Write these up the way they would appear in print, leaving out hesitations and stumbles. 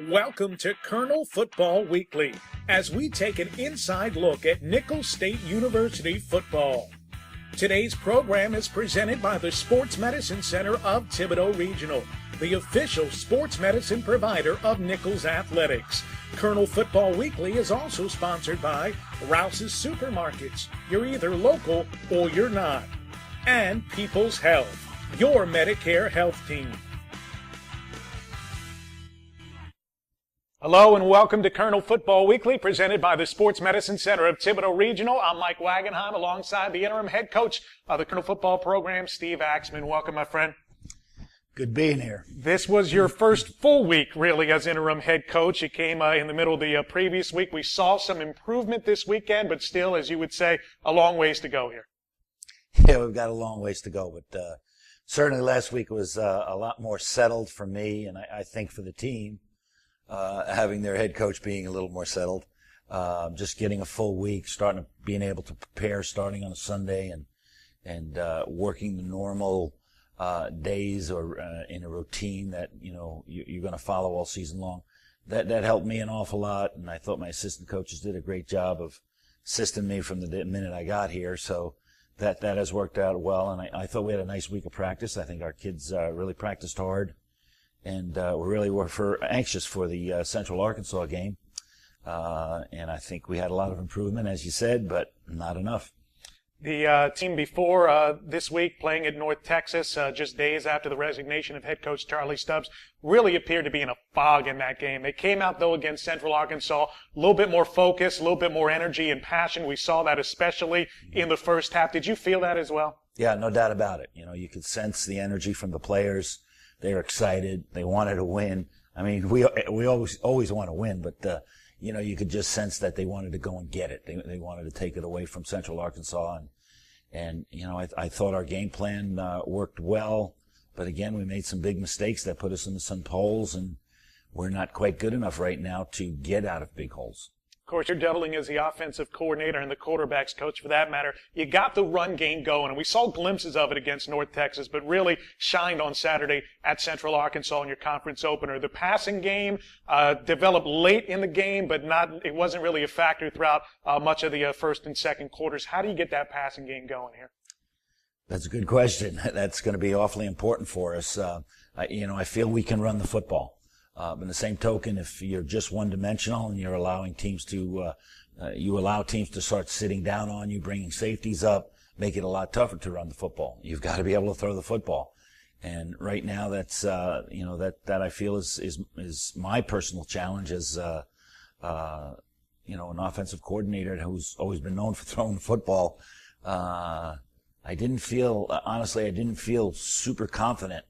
Welcome to Colonel Football Weekly, as we take an inside look at Nicholls State University football. Today's program is presented by the Sports Medicine Center of Thibodaux Regional, the official sports medicine provider of Nicholls Athletics. Colonel Football Weekly is also sponsored by Rouse's Supermarkets. You're either local or you're not. And People's Health, your Medicare health team. Hello and welcome to Colonel Football Weekly, presented by the Sports Medicine Center of Thibodaux Regional. I'm Mike Wagenheim, alongside the interim head coach of the Colonel Football program, Steve Axman. Welcome, my friend. Good being here. This was your first full week, really, as interim head coach. You came in the middle of the previous week. We saw some improvement this weekend, but still, as you would say, a long ways to go here. Yeah, we've got a long ways to go, but certainly last week was a lot more settled for me, and I think for the team. Having their head coach being a little more settled, just getting a full week, being able to prepare starting on a Sunday and working the normal days or in a routine that you're going to follow all season long. That helped me an awful lot, and I thought my assistant coaches did a great job of assisting me from the minute I got here. So that has worked out well, and I thought we had a nice week of practice. I think our kids really practiced hard. And we're anxious for the Central Arkansas game. And I think we had a lot of improvement, as you said, but not enough. The team before this week, playing at North Texas, just days after the resignation of head coach Charlie Stubbs, really appeared to be in a fog in that game. They came out, though, against Central Arkansas, a little bit more focus, a little bit more energy and passion. We saw that especially in the first half. Did you feel that as well? Yeah, no doubt about it. You could sense the energy from the players. They're excited. They wanted to win. I mean, we always want to win, but you could just sense that they wanted to go and get it. They wanted to take it away from Central Arkansas, and I thought our game plan worked well, but again, we made some big mistakes that put us in some holes, and we're not quite good enough right now to get out of big holes. Of course, you're doubling as the offensive coordinator and the quarterback's coach for that matter. You got the run game going, and we saw glimpses of it against North Texas, but really shined on Saturday at Central Arkansas in your conference opener. The passing game developed late in the game, but it wasn't really a factor throughout much of the first and second quarters. How do you get that passing game going here? That's a good question. That's going to be awfully important for us. I feel we can run the football. In the same token, if you're just one-dimensional and you're allowing teams to, allow teams to start sitting down on you, bringing safeties up, make it a lot tougher to run the football. You've got to be able to throw the football, and right now that's that I feel is my personal challenge as an offensive coordinator who's always been known for throwing the football. I didn't feel super confident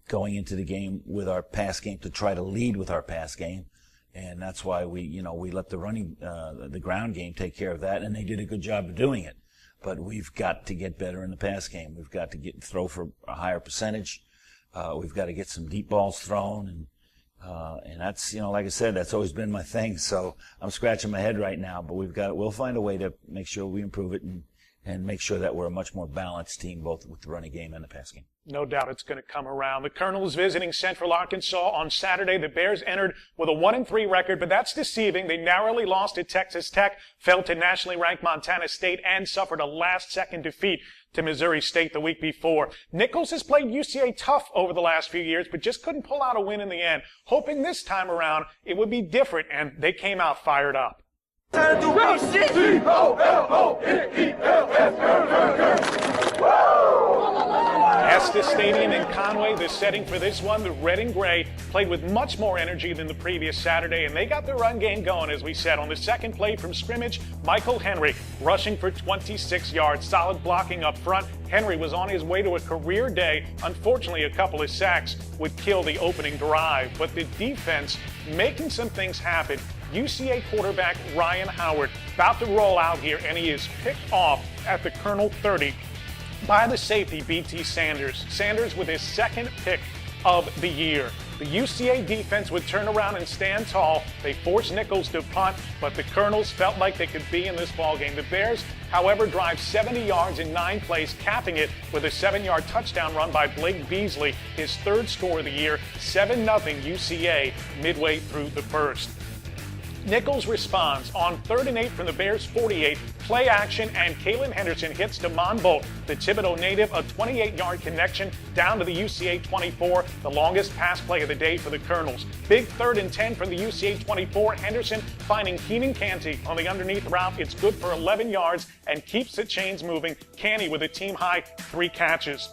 going into the game with our pass game to try to lead with our pass game. And that's why we let the ground game take care of that, and they did a good job of doing it. But we've got to get better in the pass game. We've got to throw for a higher percentage. We've got to get some deep balls thrown, and that's, like I said, that's always been my thing. So I'm scratching my head right now, but we'll find a way to make sure we improve it and make sure that we're a much more balanced team, both with the running game and the pass game. No doubt it's going to come around. The Colonel is visiting Central Arkansas on Saturday. The Bears entered with a 1-3 record, but that's deceiving. They narrowly lost to Texas Tech, fell to nationally ranked Montana State, and suffered a last-second defeat to Missouri State the week before. Nicholls has played UCA tough over the last few years, but just couldn't pull out a win in the end. Hoping this time around it would be different, and they came out fired up. Time to do Estes Stadium in Conway, the setting for this one. The red and gray played with much more energy than the previous Saturday, and they got the run game going, as we said. On the second play from scrimmage, Michael Henry rushing for 26 yards, solid blocking up front. Henry was on his way to a career day. Unfortunately, a couple of sacks would kill the opening drive, but the defense making some things happen. UCA quarterback Ryan Howard about to roll out here, and he is picked off at the Colonel 30 by the safety B.T. Sanders. Sanders with his second pick of the year. The UCA defense would turn around and stand tall. They forced Nicholls to punt, but the Colonels felt like they could be in this ballgame. The Bears, however, drive 70 yards in 9 plays, capping it with a 7-yard touchdown run by Blake Beasley, his 3rd score of the year, 7-0 UCA midway through the first. Nicholls responds on 3rd and 8 from the Bears' 48, play action, and Kalen Henderson hits Damon Bolt, the Thibodaux native, a 28-yard connection down to the UCA 24, the longest pass play of the day for the Colonels. Big 3rd and 10 from the UCA 24, Henderson finding Keenan Canty on the underneath route. It's good for 11 yards and keeps the chains moving. Canty with a team-high 3 catches.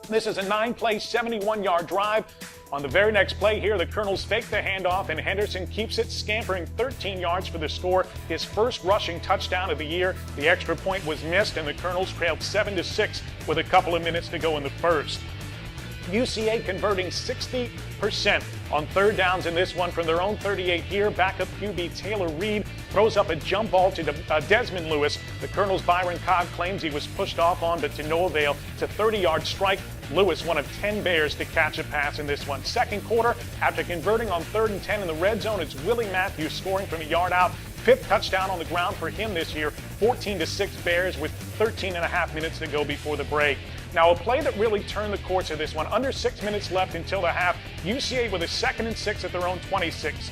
This is a 9-play, 71-yard drive. On the very next play here, the Colonels fake the handoff, and Henderson keeps it, scampering 13 yards for the score, his first rushing touchdown of the year. The extra point was missed, and the Colonels trailed 7-6 with a couple of minutes to go in the first. UCA converting 60% on 3rd downs in this one from their own 38 here. Backup QB Taylor Reed throws up a jump ball to Desmond Lewis. The Colonel's Byron Cobb claims he was pushed off on, but to no avail. It's a 30-yard strike. Lewis, one of 10 Bears to catch a pass in this one. Second quarter, after converting on 3rd and 10 in the red zone, it's Willie Matthews scoring from a yard out. 5th touchdown on the ground for him this year. 14-6 Bears with 13.5 minutes to go before the break. Now, a play that really turned the course of this one. Under 6 minutes left until the half. UCA with a 2nd and 6 at their own 26.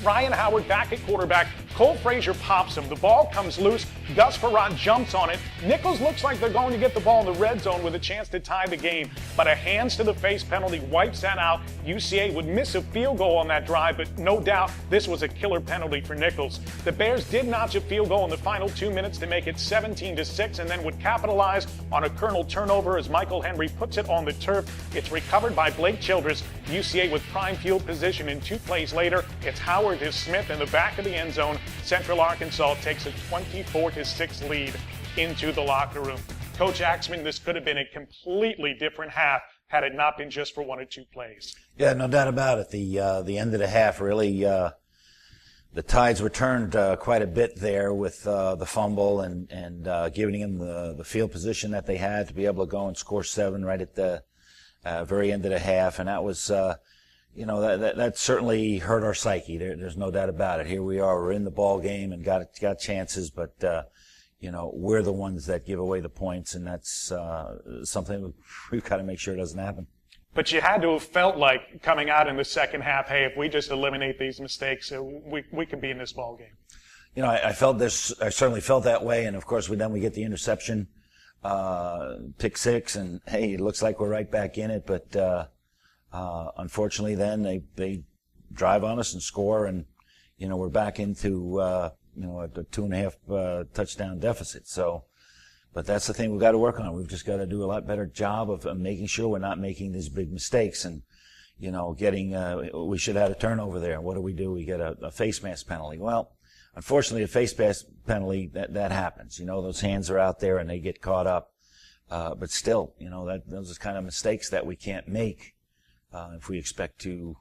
Ryan Howard back at quarterback. Cole Frazier pops him. The ball comes loose. Gus Farrat jumps on it. Nicholls looks like they're going to get the ball in the red zone with a chance to tie the game. But a hands to the face penalty wipes that out. UCA would miss a field goal on that drive, but no doubt this was a killer penalty for Nicholls. The Bears did notch a field goal in the final 2 minutes to make it 17-6, and then would capitalize on a Colonel turnover as Michael Henry puts it on the turf. It's recovered by Blake Childress. UCA with prime field position, in 2 plays later. It's Howard to Smith in the back of the end zone. Central Arkansas takes a 24-6 lead into the locker room. Coach Axman, this could have been a completely different half had it not been just for 1 or 2 plays. Yeah, no doubt about it. The end of the half really, the tides were turned quite a bit there with the fumble and giving them the field position that they had to be able to go and score 7 right at the very end of the half, and that was that certainly hurt our psyche. There's no doubt about it. Here we are, we're in the ball game and got chances, but we're the ones that give away the points, and that's something we've got to make sure doesn't happen. But you had to have felt like coming out in the second half, hey, if we just eliminate these mistakes, we could be in this ball game. I felt this. I certainly felt that way, and of course, we get the interception, pick 6, and hey, it looks like we're right back in it, but. Unfortunately, then they drive on us and score, and we're back into a 2.5 touchdown deficit. So, but that's the thing we've got to work on. We've just got to do a lot better job of making sure we're not making these big mistakes. And we should have had a turnover there. What do? We get a face mask penalty. Well, unfortunately, a face mask penalty that happens. Those hands are out there and they get caught up. But still, those are kind of mistakes that we can't make. If we expect to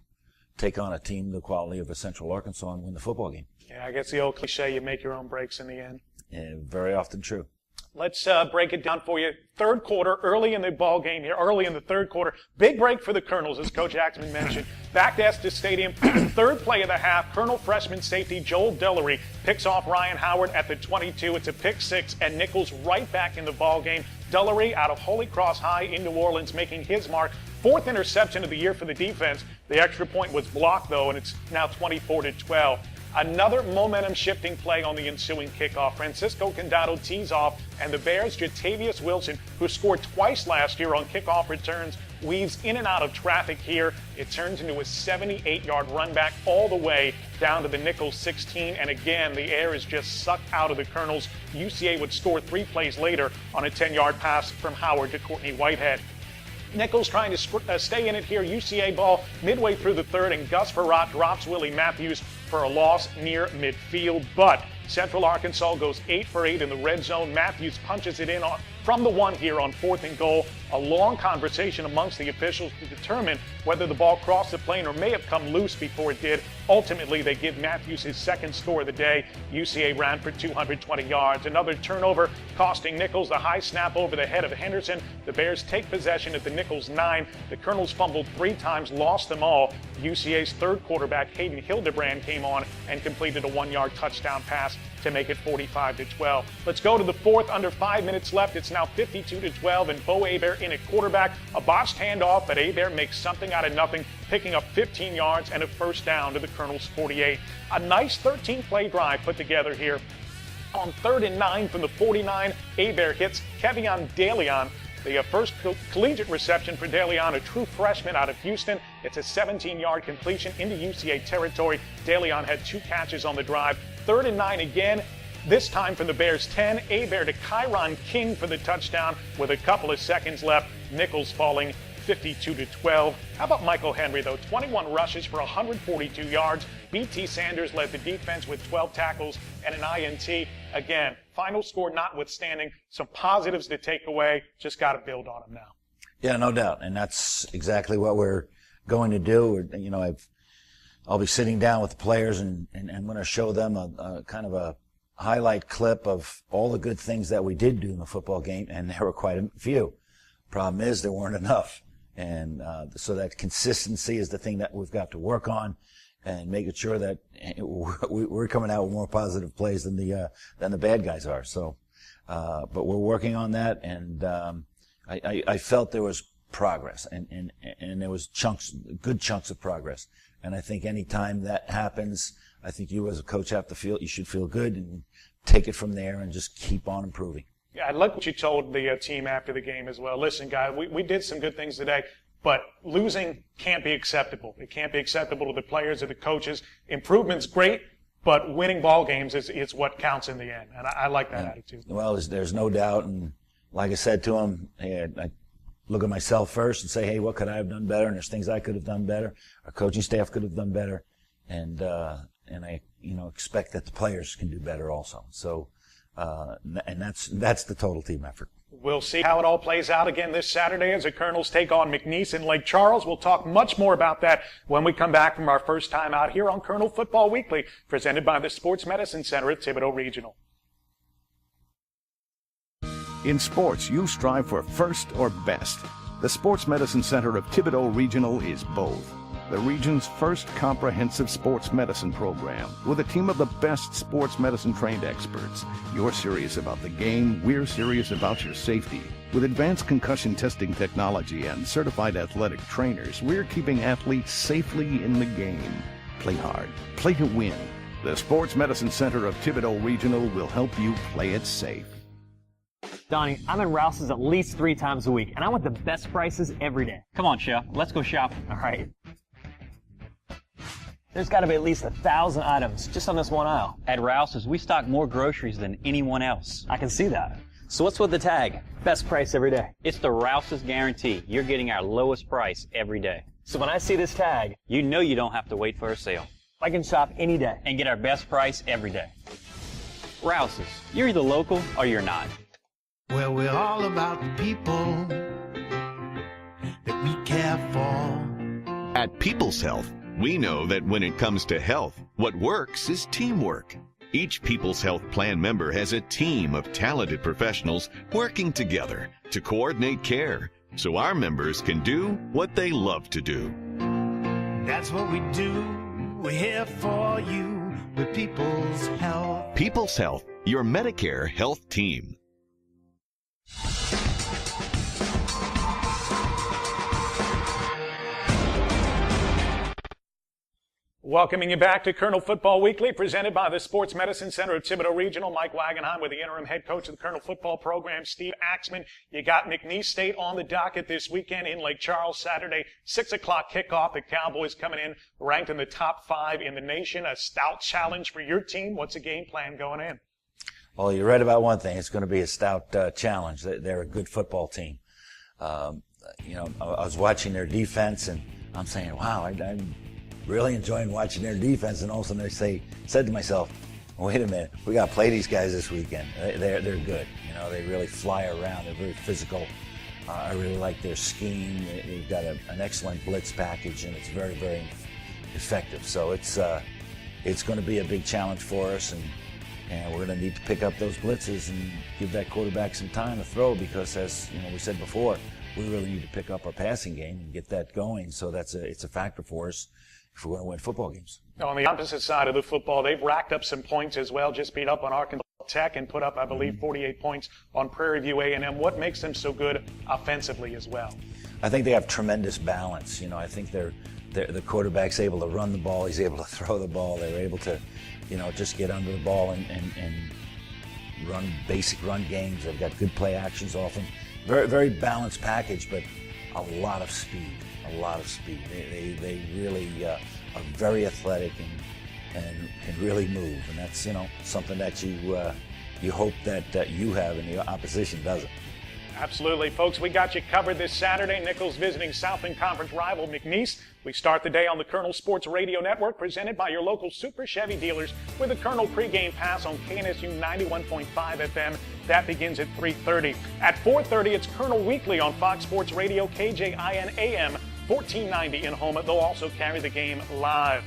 take on a team the quality of a Central Arkansas and win the football game. Yeah, I guess the old cliche, you make your own breaks in the end. Yeah, very often true. Let's break it down for you. Third quarter, early in the ball game here, early in the third quarter. Big break for the Colonels, as Coach Axman mentioned. Back to Estes Stadium, third play of the half. Colonel freshman safety Joel Dillery picks off Ryan Howard at the 22. It's a pick 6, and Nicholls right back in the ball game. Dillery out of Holy Cross High in New Orleans, making his mark. 4th interception of the year for the defense. The extra point was blocked, though, and it's now 24-12. Another momentum-shifting play on the ensuing kickoff. Francisco Condado tees off, and the Bears' Jatavius Wilson, who scored twice last year on kickoff returns, weaves in and out of traffic here. It turns into a 78-yard run back all the way down to the Nicholls 16, and again, the air is just sucked out of the Colonels. UCA would score 3 plays later on a 10-yard pass from Howard to Courtney Whitehead. Nicholls trying to stay in it here. UCA ball midway through the third, and Gus Farrat drops Willie Matthews for a loss near midfield. But Central Arkansas goes 8 for 8 in the red zone. Matthews punches it in from the 1 here on 4th and goal. A long conversation amongst the officials to determine whether the ball crossed the plane or may have come loose before it did. Ultimately, they give Matthews his second score of the day. UCA ran for 220 yards. Another turnover costing Nicholls the high snap over the head of Henderson. The Bears take possession at the Nicholls 9. The Colonels fumbled 3 times, lost them all. UCA's third quarterback, Hayden Hildebrand, came on and completed a 1-yard touchdown pass to make it 45-12. Let's go to the fourth. Under 5 minutes left. It's now 52-12, and Bo Hebert in at quarterback. A botched handoff, but Hebert makes something out of nothing, picking up 15 yards and a first down to the Colonels' 48. A nice 13-play drive put together here. On 3rd and 9 from the 49, Hebert hits Kevion DeLeon. The first collegiate reception for DeLeon, a true freshman out of Houston. It's a 17-yard completion into UCA territory. DeLeon had 2 catches on the drive. 3rd and 9 again, this time from the Bears 10. Hebert to Kyron King for the touchdown with a couple of seconds left. Nicholls falling 52-12. How about Michael Henry, though? 21 rushes for 142 yards. B.T. Sanders led the defense with 12 tackles and an INT. Again, final score notwithstanding, some positives to take away. Just got to build on them now. Yeah, no doubt. And that's exactly what we're going to do. You know, I'll be sitting down with the players and I'm going to show them a kind of a highlight clip of all the good things that we did do in the football game, and there were quite a few. Problem is there weren't enough. And so that consistency is the thing that we've got to work on, and making sure that we're coming out with more positive plays than the bad guys are. So, but we're working on that, and I felt there was progress, and there was good chunks of progress. And I think any time that happens, I think you as a coach you should feel good and take it from there and just keep on improving. Yeah, I like what you told the team after the game as well. Listen, guys, we did some good things today, but losing can't be acceptable. It can't be acceptable to the players or the coaches. Improvement's great, but winning ball games is what counts in the end. And I like that attitude. Well, there's no doubt. And like I said to him, I look at myself first and say, hey, what could I have done better? And there's things I could have done better. Our coaching staff could have done better. And I, expect that the players can do better also. So, and that's the total team effort. We'll see how it all plays out again this Saturday as the Colonels take on McNeese in Lake Charles. We'll talk much more about that when we come back from our first time out here on Colonel Football Weekly, presented by the Sports Medicine Center at Thibodaux Regional. In sports, you strive for first or best. The Sports Medicine Center of Thibodaux Regional is both. The region's first comprehensive sports medicine program with a team of the best sports medicine trained experts. You're serious about the game, we're serious about your safety. With advanced concussion testing technology and certified athletic trainers, we're keeping athletes safely in the game. Play hard, play to win. The Sports Medicine Center of Thibodaux Regional will help you play it safe. Donnie, I'm in Rouse's at least 3 times a week, and I want the best prices every day. Come on, Chef. Let's go shopping. All right. There's got to be at least 1,000 items just on this one aisle. At Rouse's, we stock more groceries than anyone else. I can see that. So what's with the tag? Best price every day. It's the Rouse's guarantee. You're getting our lowest price every day. So when I see this tag, you know you don't have to wait for a sale. I can shop any day and get our best price every day. Rouse's, you're either local or you're not. Well, we're all about the people that we care for. At People's Health, we know that when it comes to health, what works is teamwork. Each People's Health Plan member has a team of talented professionals working together to coordinate care so our members can do what they love to do. That's what we do. We're here for you with People's Health. People's Health, your Medicare health team. Welcoming you back to Colonel Football Weekly, presented by the Sports Medicine Center of Thibodaux Regional. Mike Wagenheim with the interim head coach of the Colonel Football program, Steve Axman. You got McNeese State on the docket this weekend in Lake Charles, Saturday, 6 o'clock kickoff. The Cowboys coming in ranked in the top 5 in the nation. A stout challenge for your team. What's the game plan going in? Well, you're right about one thing. It's going to be a stout challenge. They're a good football team. I was watching their defense, and I'm saying, wow, I'm really enjoying watching their defense. And all of a sudden I said to myself, wait a minute, we got to play these guys this weekend. They're good. They really fly around. They're very physical. I really like their scheme. They've got an excellent blitz package, and it's very, very effective. So it's going to be a big challenge for us, and we're going to need to pick up those blitzes and give that quarterback some time to throw, because, as we said before, we really need to pick up our passing game and get that going. So it's a factor for us if we're going to win football games. On the opposite side of the football, they've racked up some points as well. Just beat up on Arkansas Tech and put up, I believe, 48 points on Prairie View A&M. What makes them so good offensively as well? I think they have tremendous balance. I think the quarterback's able to run the ball. He's able to throw the ball. They're able to, just get under the ball and run basic run games. They've got good play actions off them. Very, very balanced package, but a lot of speed. They really are very athletic and can really move, and that's something that you hope that you have and the opposition doesn't. Absolutely, folks. We got you covered this Saturday. Nicholls visiting Southland Conference rival McNeese. We start the day on the Colonel Sports Radio Network, presented by your local Super Chevy dealers with a Colonel pregame pass on KNSU 91.5 FM. That begins at 3:30. At 4:30, it's Colonel Weekly on Fox Sports Radio, KJIN AM 1490 in Houma. They'll also carry the game live.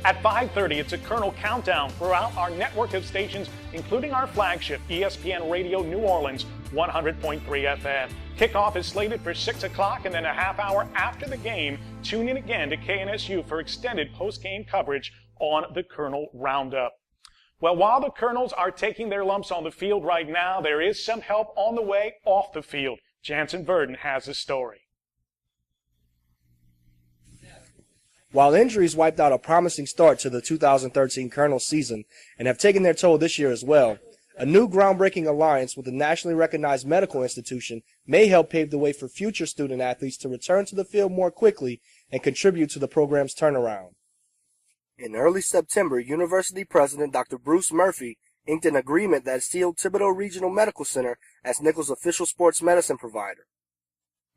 At 5:30, it's a Colonel Countdown throughout our network of stations, including our flagship, ESPN Radio New Orleans, 100.3 FM. Kickoff is slated for 6 o'clock, and then a half hour after the game, tune in again to KNSU for extended post-game coverage on the Colonel Roundup. Well, while the Colonels are taking their lumps on the field right now, there is some help on the way off the field. Jansen Verdon has the story. While injuries wiped out a promising start to the 2013 Colonel season and have taken their toll this year as well, a new groundbreaking alliance with a nationally recognized medical institution may help pave the way for future student athletes to return to the field more quickly and contribute to the program's turnaround. In early September, University President Dr. Bruce Murphy inked an agreement that sealed Thibodaux Regional Medical Center as Nicholls' official sports medicine provider.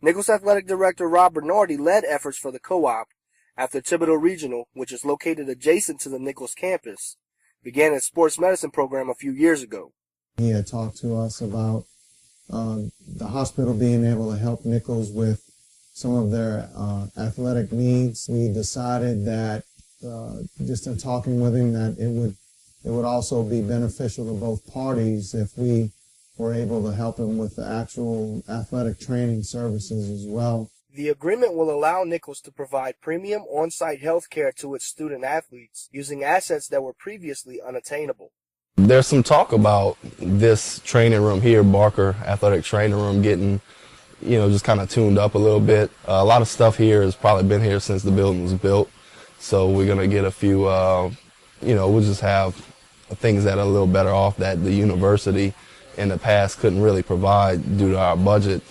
Nicholls Athletic Director Rob Bernardi led efforts for the co-op after Thibodaux Regional, which is located adjacent to the Nicholls campus, began its sports medicine program a few years ago. He had talked to us about the hospital being able to help Nicholls with some of their athletic needs. We decided that just in talking with him that it would also be beneficial to both parties if we were able to help him with the actual athletic training services as well. The agreement will allow Nicholls to provide premium on-site health care to its student athletes using assets that were previously unattainable. There's some talk about this training room here, Barker Athletic Training Room, getting, just kind of tuned up a little bit. A lot of stuff here has probably been here since the building was built. So we're going to get a few, we'll just have things that are a little better off that the university in the past couldn't really provide due to our budget.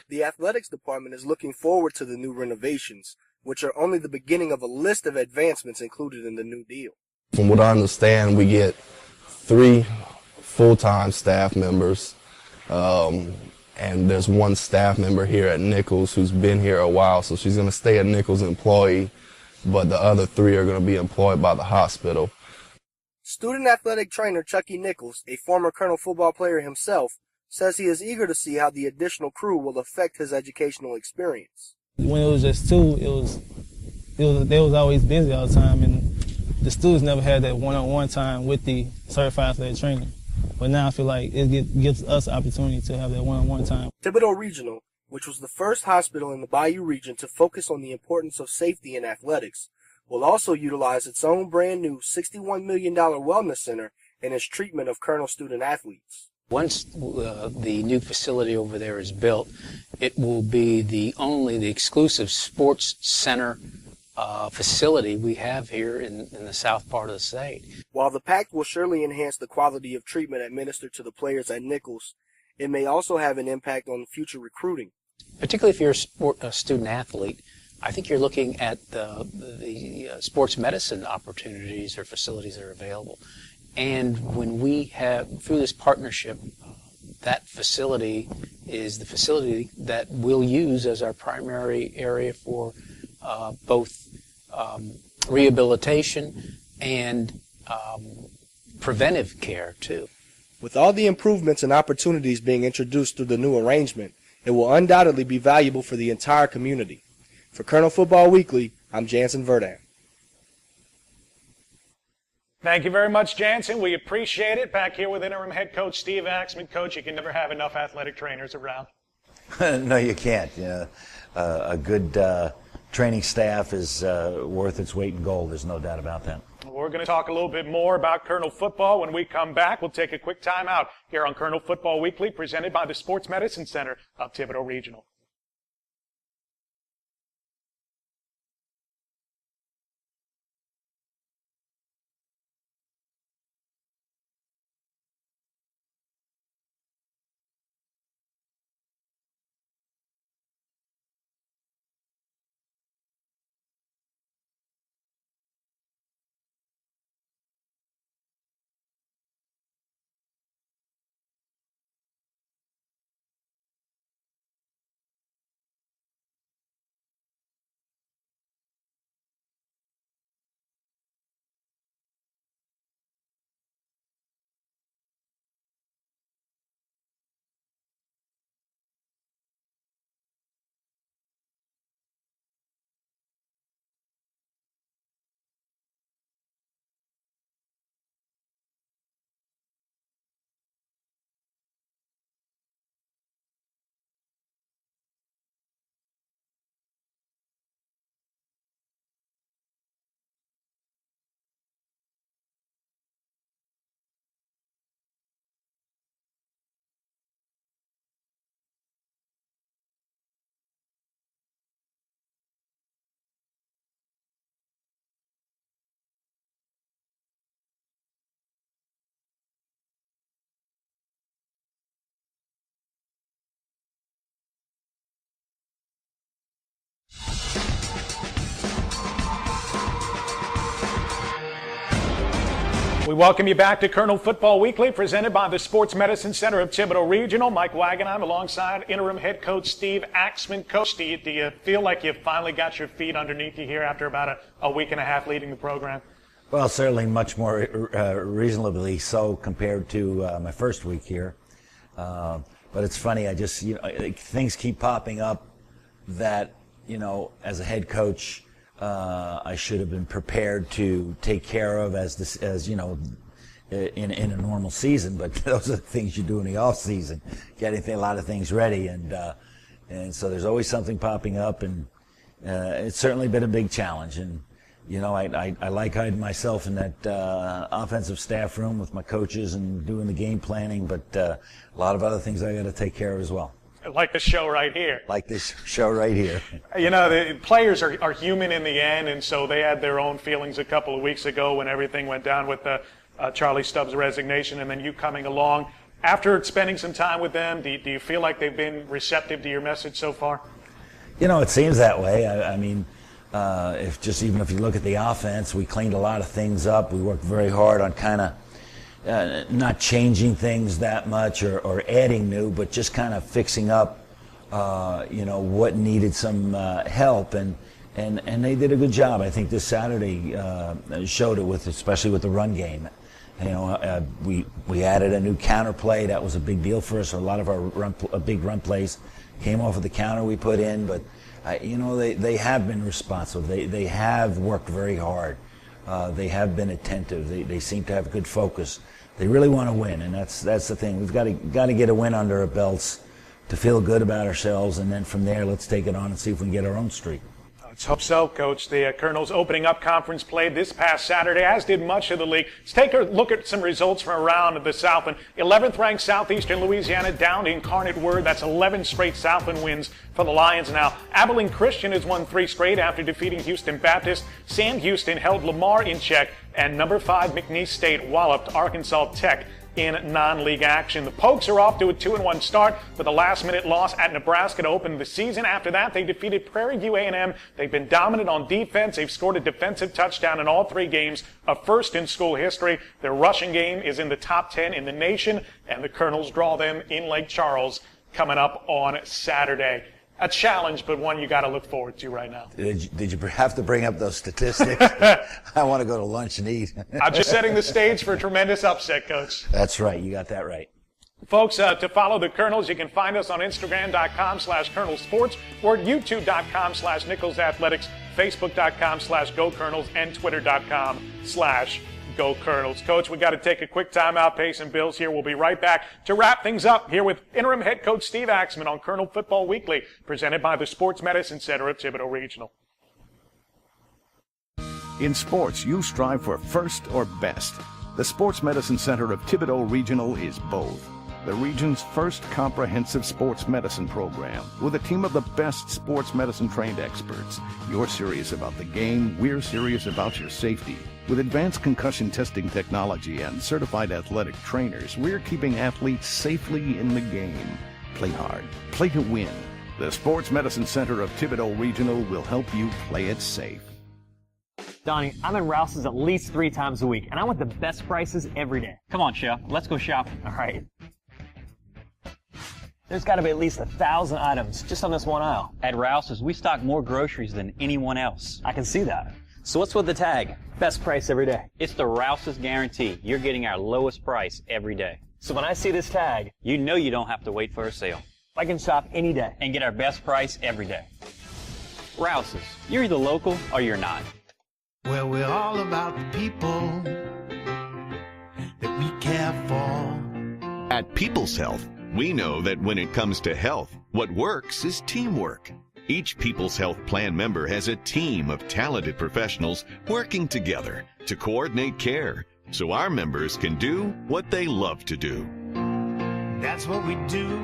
The athletics department is looking forward to the new renovations, which are only the beginning of a list of advancements included in the new deal. From what I understand, we get 3 full-time staff members, and there's 1 staff member here at Nicholls who's been here a while, so she's going to stay a Nicholls employee, but the other 3 are going to be employed by the hospital. Student athletic trainer Chucky Nicholls, a former Colonel football player himself, says he is eager to see how the additional crew will affect his educational experience. When it was just 2, they was always busy all the time, and the students never had that one-on-one time with the certified athletic trainer. But now I feel like it gives us the opportunity to have that one-on-one time. Thibodaux Regional, which was the first hospital in the Bayou region to focus on the importance of safety in athletics, will also utilize its own brand new $61 million wellness center in its treatment of Colonel student athletes. Once the new facility over there is built, it will be the exclusive sports center facility we have here in the south part of the state. While the pact will surely enhance the quality of treatment administered to the players at Nicholls, it may also have an impact on future recruiting. Particularly if you're a student athlete, I think you're looking at the sports medicine opportunities or facilities that are available. And when we have, through this partnership, that facility is the facility that we'll use as our primary area for both rehabilitation and preventive care, too. With all the improvements and opportunities being introduced through the new arrangement, It will undoubtedly be valuable for the entire community. For Colonel Football Weekly, I'm Jansen Verdant. Thank you very much, Jansen. We appreciate it. Back here with interim head coach Steve Axman. Coach, you can never have enough athletic trainers around. No, you can't. A good training staff is worth its weight in gold. There's no doubt about that. We're going to talk a little bit more about Colonel Football when we come back. We'll take a quick time out here on Colonel Football Weekly, presented by the Sports Medicine Center of Thibodaux Regional. We welcome you back to Colonel Football Weekly, presented by the Sports Medicine Center of Thibodaux Regional. Mike Wagenheim alongside interim head coach Steve Axman. Coach, do you feel like you finally got your feet underneath you here after about a week and a half leading the program? Well, certainly much more reasonably so compared to my first week here. But it's funny, things keep popping up that, as a head coach, I should have been prepared to take care of in a normal season, but those are the things you do in the off season, getting a lot of things ready, and so there's always something popping up, and it's certainly been a big challenge. And I like hiding myself in that offensive staff room with my coaches and doing the game planning, but a lot of other things I got to take care of as well. Like this show right here. Like this show right here. The players are human in the end, and so they had their own feelings a couple of weeks ago when everything went down with Charlie Stubbs' resignation, and then you coming along. After spending some time with them, do you feel like they've been receptive to your message so far? It seems that way. Even if you look at the offense, we cleaned a lot of things up. We worked very hard on kind of not changing things that much or adding new, but just kind of fixing up, what needed some help, and they did a good job. I think this Saturday showed it especially with the run game. We added a new counter play. That was a big deal for us. A lot of our big run plays came off of the counter we put in, but they have been responsive. They have worked very hard. They have been attentive. They seem to have good focus. They really want to win, and that's the thing. We've got to get a win under our belts to feel good about ourselves, and then from there, let's take it on and see if we can get our own streak. Let's hope so, Coach. The Colonels opening up conference play this past Saturday, as did much of the league. Let's take a look at some results from around the Southland. 11th ranked Southeastern Louisiana down to Incarnate Word. That's 11 straight Southland wins for the Lions now. Abilene Christian has won 3 straight after defeating Houston Baptist. Sam Houston held Lamar in check, and number 5 McNeese State walloped Arkansas Tech in non-league action. The Pokes are off to a 2-1 start with a last-minute loss at Nebraska to open the season. After that, they defeated Prairie View A&M. They've been dominant on defense. They've scored a defensive touchdown in all 3 games, a first in school history. Their rushing game is in the top 10 in the nation, and the Colonels draw them in Lake Charles coming up on Saturday. A challenge, but one you got to look forward to right now. Did you have to bring up those statistics? I want to go to lunch and eat. I'm just setting the stage for a tremendous upset, Coach. That's right. You got that right. Folks, to follow the Colonels, you can find us on Instagram.com/ColonelSports or YouTube.com/Nicholls Athletics, Facebook.com/GoColonels, and Twitter.com/GoColonels. Coach, we got to take a quick timeout, pay some bills here. We'll be right back to wrap things up here with interim head coach Steve Axman on Colonel Football Weekly, presented by the Sports Medicine Center of Thibodaux Regional. In sports, you strive for first or best. The Sports Medicine Center of Thibodaux Regional is both. The region's first comprehensive sports medicine program with a team of the best sports medicine trained experts. You're serious about the game, we're serious about your safety. With advanced concussion testing technology and certified athletic trainers, we're keeping athletes safely in the game. Play hard, play to win. The Sports Medicine Center of Thibodaux Regional will help you play it safe. Donnie, I'm in Rouse's at least 3 times a week, and I want the best prices every day. Come on, Chef. Let's go shopping. All right. There's got to be at least 1,000 items just on this one aisle. At Rouse's, we stock more groceries than anyone else. I can see that. So what's with the tag? Best price every day. It's the Rouse's guarantee. You're getting our lowest price every day. So when I see this tag, you know you don't have to wait for a sale. I can shop any day and get our best price every day. Rouse's, you're either local or you're not. Well, we're all about the people that we care for. At People's Health, we know that when it comes to health, what works is teamwork. Each People's Health Plan member has a team of talented professionals working together to coordinate care so our members can do what they love to do. That's what we do.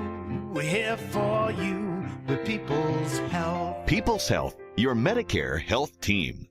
We're here for you with People's Health. People's Health, your Medicare health team.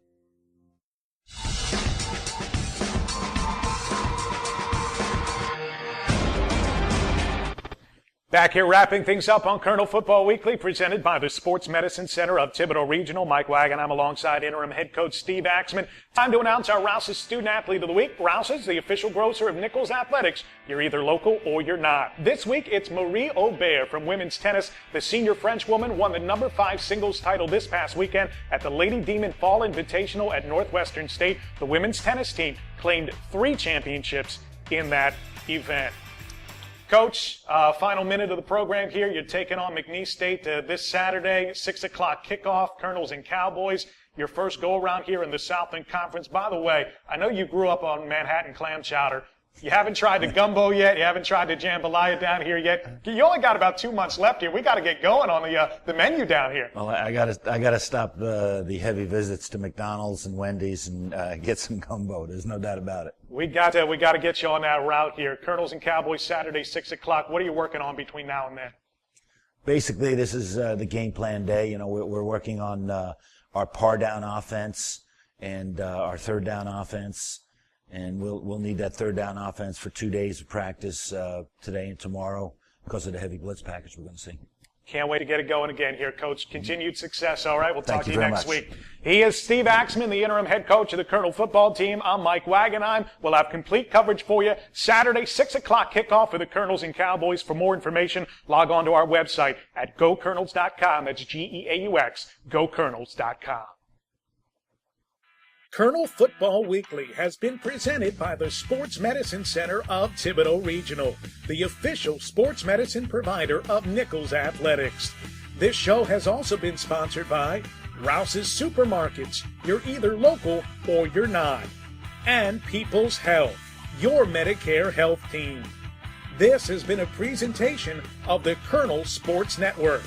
Back here wrapping things up on Colonel Football Weekly, presented by the Sports Medicine Center of Thibodaux Regional. Mike Wagon, I'm alongside interim head coach Steve Axman. Time to announce our Rouse's Student Athlete of the Week. Rouse's, the official grocer of Nicholls Athletics. You're either local or you're not. This week, it's Marie Aubert from women's tennis. The senior Frenchwoman won the number 5 singles title this past weekend at the Lady Demon Fall Invitational at Northwestern State. The women's tennis team claimed 3 championships in that event. Coach, final minute of the program here. You're taking on McNeese State this Saturday, 6 o'clock kickoff, Colonels and Cowboys. Your first go-around here in the Southern Conference. By the way, I know you grew up on Manhattan clam chowder. You haven't tried the gumbo yet. You haven't tried the jambalaya down here yet. You only got about 2 months left here. We got to get going on the menu down here. Well, I gotta stop the heavy visits to McDonald's and Wendy's and get some gumbo. There's no doubt about it. We got to get you on that route here. Colonels and Cowboys Saturday, 6 o'clock. What are you working on between now and then? Basically, this is the game plan day. You know, we're working on our par down offense and our third down offense. And we'll need that third down offense for 2 days of practice today and tomorrow because of the heavy blitz package we're going to see. Can't wait to get it going again here, Coach. Continued success. All right, we'll talk to you next week. Much. He is Steve Axman, the interim head coach of the Colonel football team. I'm Mike Wagenheim. We'll have complete coverage for you Saturday, 6 o'clock kickoff for the Colonels and Cowboys. For more information, log on to our website at GoColonels.com. That's GEAUX, GoColonels.com. Colonel Football Weekly has been presented by the Sports Medicine Center of Thibodaux Regional, the official sports medicine provider of Nicholls Athletics. This show has also been sponsored by Rouse's Supermarkets. You're either local or you're not. And People's Health, your Medicare health team. This has been a presentation of the Colonel Sports Network.